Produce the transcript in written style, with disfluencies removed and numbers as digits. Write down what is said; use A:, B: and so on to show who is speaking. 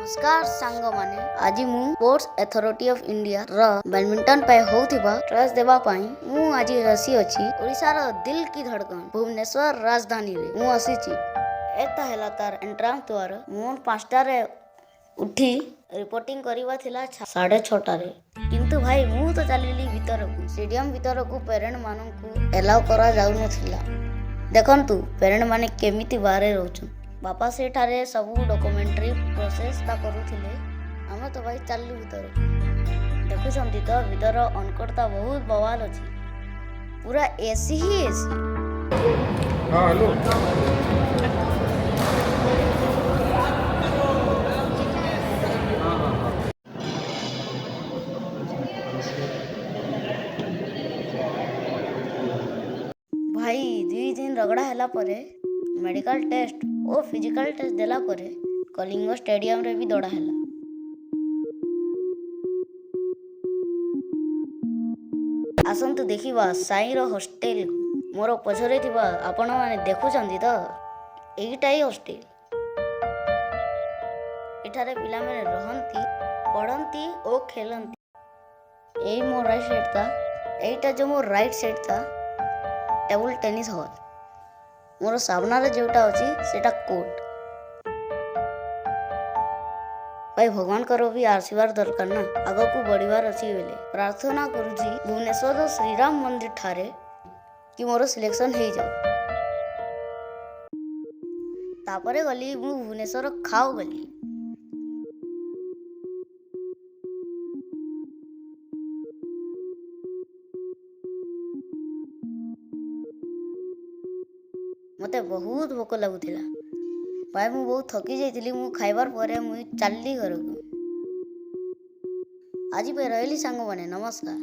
A: नमस्कार सांग माने आज मु स्पोर्ट्स अथॉरिटी ऑफ इंडिया र बैडमिंटन पे होउथिबा ट्रेस देबा पई मु आज रसी अछि ओडिसा रो दिल की धड़कन भुवनेश्वर राजधानी रे मु आसीची एता हेला तार एंट्रांस द्वार मु 5टा रे उठी रिपोर्टिंग करबा थिला 6:30 रे किंतु भाई मु तो चलिली भीतर को स्टेडियम भीतर को पेरेंट मानन को एलाउ करा जाउ नथिला देखंतु पेरेंट माने केमिति बारे रहउछु बापा सेठारे सब डॉक्यूमेंट्री प्रोसेस ता करूथिले हम तो भाई चललु भीतर देखुछंती तो भीतर अनकटता बहुत बवाल अछि पूरा एसी ही एसी।
B: हां हेलो
A: भाई 2 दिन रगड़ा हैला परे मेडिकल टेस्ट और फिजिकल टेस्ट देला परे कलिंग स्टेडियम रे भी दौड़ा हैला आसंतु देखिबा साई रो हॉस्टेल मोर पछरे थिबा आपण माने देखुछंती तो एईटा ही हॉस्टेल एठारे पिला माने रहंती पढ़ंती और खेलंती एई मोर राइट साइड था एईटा जो मोर राइट साइड था टेबल टेनिस हॉल मोर सामना रे जोटा अछि सेटा कोर्ट भाई भगवान करो भी आशीर्वाद दरकार ना आगो को बढ़िबार अछि बेले प्रार्थना करूछी भुवनेश्वर श्री राम मंदिर ठारे कि मोर सिलेक्शन हे जाओ तापरे गली मु भुवनेश्वर खाओ गली मते बहुत भोक लगुथिला भाई मु बहुत थकी जाइतिली मु खाइबार परे मु चलली घर को आज पे रहली सांग माने नमस्कार।